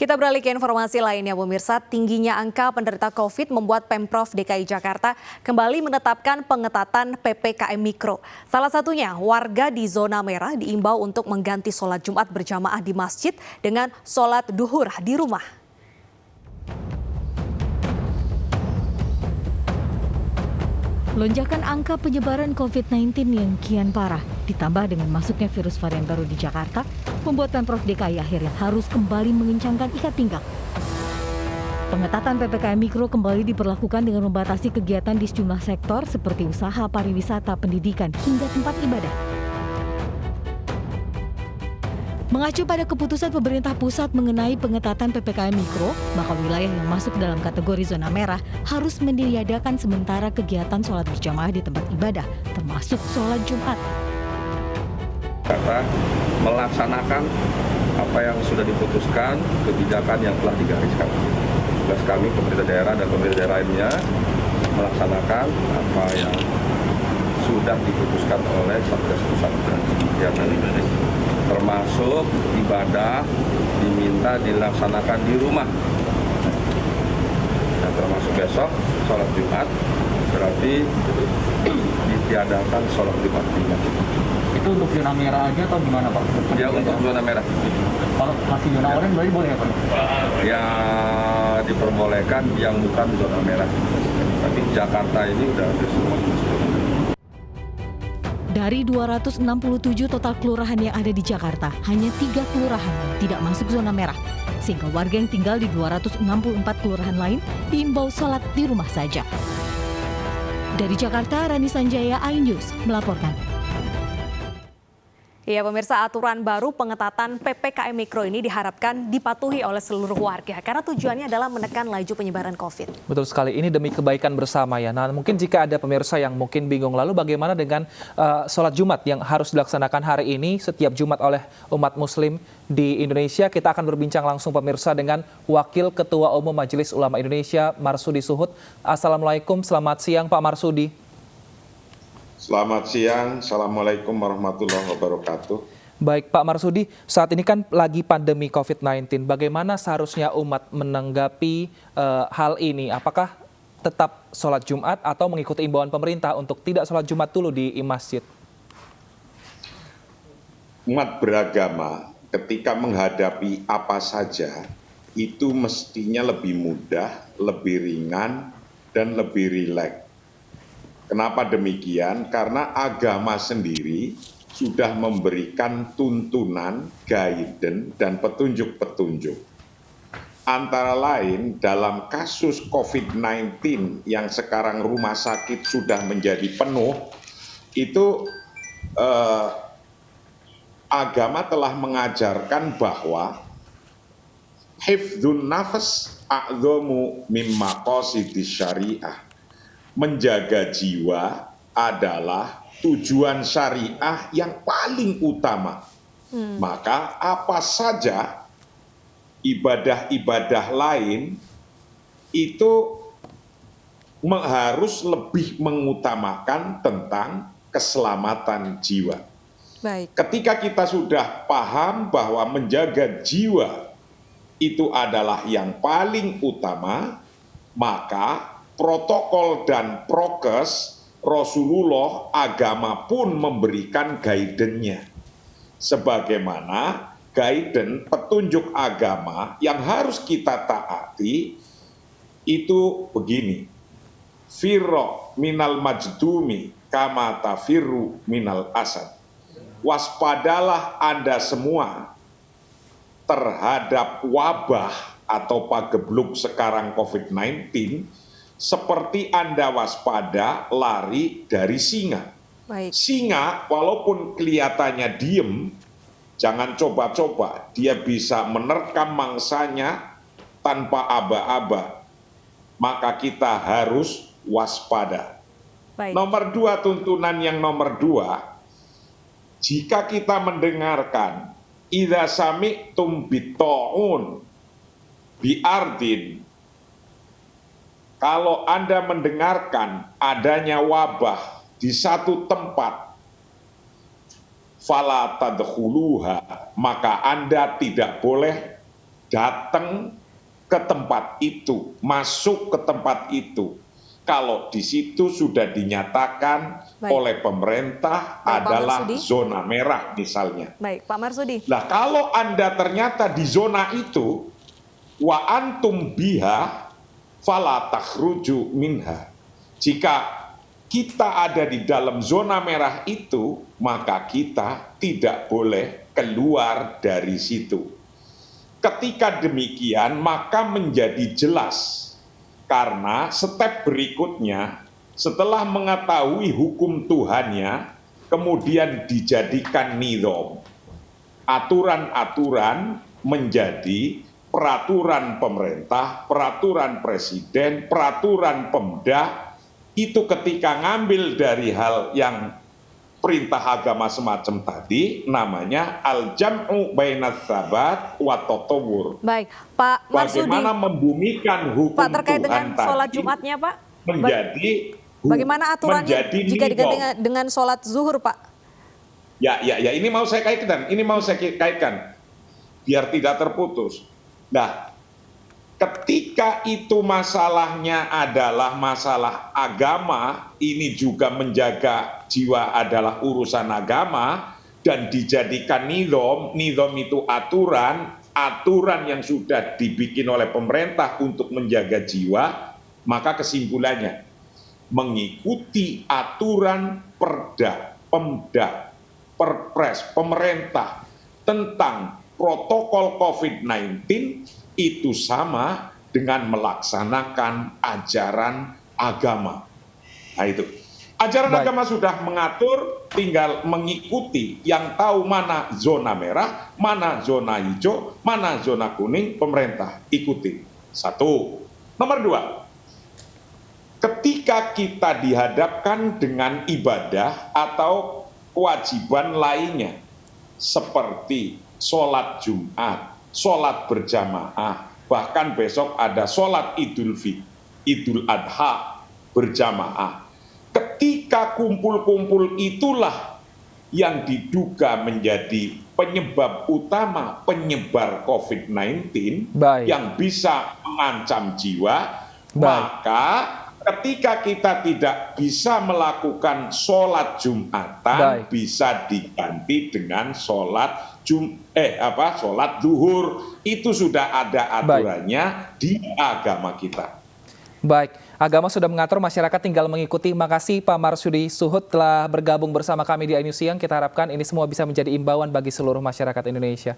Kita beralih ke informasi lainnya, pemirsa. Tingginya angka penderita COVID membuat Pemprov DKI Jakarta kembali menetapkan pengetatan PPKM Mikro. Salah satunya, warga di zona merah diimbau untuk mengganti sholat Jumat berjamaah di masjid dengan sholat duhur di rumah. Lonjakan angka penyebaran COVID-19 yang kian parah, ditambah dengan masuknya virus varian baru di Jakarta, membuat Pemprov DKI akhirnya harus kembali mengencangkan ikat pinggang. Pengetatan PPKM Mikro kembali diberlakukan dengan membatasi kegiatan di sejumlah sektor seperti usaha, pariwisata, pendidikan, hingga tempat ibadah. Mengacu pada keputusan pemerintah pusat mengenai pengetatan PPKM Mikro, maka wilayah yang masuk dalam kategori zona merah harus meniadakan sementara kegiatan sholat berjamaah di tempat ibadah, termasuk sholat Jumat. Jakarta melaksanakan apa yang sudah diputuskan, kebijakan yang telah digariskan. Tugas kami, pemerintah daerah dan pemerintah daerah lainnya, melaksanakan apa yang sudah diputuskan oleh Satgas Pusat dan kegiatan ibadah. Termasuk ibadah diminta dilaksanakan di rumah. Dan termasuk besok sholat Jumat, berarti ditiadakan sholat Jumat di masjid. Itu untuk zona merah aja atau gimana Pak? Ya, untuk zona merah. Kalau masih zona oranye berarti boleh ya Pak? Ya, diperbolehkan yang bukan zona merah. Tapi Jakarta ini udah ada semua. Dari 267 total kelurahan yang ada di Jakarta, hanya 3 kelurahan yang tidak masuk zona merah. Sehingga warga yang tinggal di 264 kelurahan lain diimbau sholat di rumah saja. Dari Jakarta, Rani Sanjaya, iNews melaporkan. Ya, pemirsa, aturan baru pengetatan PPKM Mikro ini diharapkan dipatuhi oleh seluruh warga karena tujuannya adalah menekan laju penyebaran COVID. Betul sekali, ini demi kebaikan bersama ya. Nah, mungkin jika ada pemirsa yang mungkin bingung, lalu bagaimana dengan sholat Jumat yang harus dilaksanakan hari ini setiap Jumat oleh umat Muslim di Indonesia? Kita akan berbincang langsung pemirsa dengan Wakil Ketua Umum Majelis Ulama Indonesia, Marsudi Suhud. Assalamualaikum, selamat siang Pak Marsudi. Selamat siang, Assalamualaikum warahmatullahi wabarakatuh. Baik Pak Marsudi, saat ini kan lagi pandemi COVID-19, bagaimana seharusnya umat menanggapi hal ini? Apakah tetap sholat Jumat atau mengikuti imbauan pemerintah untuk tidak sholat Jumat dulu di masjid? Umat beragama ketika menghadapi apa saja, itu mestinya lebih mudah, lebih ringan, dan lebih rileks. Kenapa demikian? Karena agama sendiri sudah memberikan tuntunan, guidance, dan petunjuk-petunjuk. Antara lain dalam kasus COVID-19 yang sekarang rumah sakit sudah menjadi penuh, itu agama telah mengajarkan bahwa hifdzun nafas a'dhamu mimma qasidis syariah. Menjaga jiwa adalah tujuan syariah yang paling utama. Maka apa saja ibadah-ibadah lain itu harus lebih mengutamakan tentang keselamatan jiwa. Baik. Ketika kita sudah paham bahwa menjaga jiwa itu adalah yang paling utama, maka protokol dan prokes Rasulullah, agama pun memberikan guidance-nya. Sebagaimana guidance petunjuk agama yang harus kita taati itu begini. Firro minal majdumi kama tafirru minal asad. Waspadalah Anda semua terhadap wabah atau pagebluk sekarang COVID-19 seperti Anda waspada lari dari singa. Baik. Singa walaupun kelihatannya diem, jangan coba-coba. Dia bisa menerkam mangsanya tanpa aba-aba. Maka kita harus waspada. Baik. Nomor 2, tuntunan yang nomor 2, jika kita mendengarkan idza sami'tum bitta'un bi'ardin, kalau Anda mendengarkan adanya wabah di satu tempat, fala tadkhuluha, maka Anda tidak boleh datang ke tempat itu, masuk ke tempat itu, kalau di situ sudah dinyatakan Baik. oleh pemerintah Baik, Pak adalah Marsudi. zona merah misalnya. Baik, Pak Marsudi. Nah, kalau Anda ternyata di zona itu, wa antum biha fala takhruju minha. Jika kita ada di dalam zona merah itu, maka kita tidak boleh keluar dari situ. Ketika demikian, maka menjadi jelas. Karena step berikutnya, setelah mengetahui hukum Tuhannya, kemudian dijadikan nizam. Aturan-aturan menjadi peraturan pemerintah, peraturan presiden, peraturan Pemda, itu ketika ngambil dari hal yang perintah agama semacam tadi, namanya al-jam'u bainas sabat wa tatawwur. Baik, Pak Marsudi. Bagaimana membumikan hukum Pak, terkait Tuhan dengan sholat tadi Jumatnya, Pak? menjadi Bagaimana aturannya menjadi jika nizam. dengan sholat zuhur, Pak? Ya, ini mau saya kaitkan, biar tidak terputus. Nah, ketika itu masalahnya adalah masalah agama, ini juga menjaga jiwa adalah urusan agama, dan dijadikan nizam itu aturan yang sudah dibikin oleh pemerintah untuk menjaga jiwa, maka kesimpulannya, mengikuti aturan Perda, Pemda, Perpres, pemerintah tentang protokol COVID-19 itu sama dengan melaksanakan ajaran agama. Nah itu, ajaran Baik. agama sudah mengatur, tinggal mengikuti. Yang tahu mana zona merah, mana zona hijau, mana zona kuning, pemerintah ikuti. Satu. Nomor dua, ketika kita dihadapkan dengan ibadah atau kewajiban lainnya, seperti sholat Jumat, sholat berjamaah, bahkan besok ada sholat Idul Adha berjamaah. Ketika kumpul-kumpul itulah yang diduga menjadi penyebab utama penyebar COVID-19 Baik. yang bisa mengancam jiwa, Baik. maka ketika kita tidak bisa melakukan sholat Jumatan, Baik. bisa diganti dengan sholat sholat zuhur. Itu sudah ada aturannya di agama kita. Baik, agama sudah mengatur, masyarakat tinggal mengikuti. Makasih Pak Marsudi Suhud telah bergabung bersama kami di iNews Siang. Kita harapkan ini semua bisa menjadi imbauan bagi seluruh masyarakat Indonesia.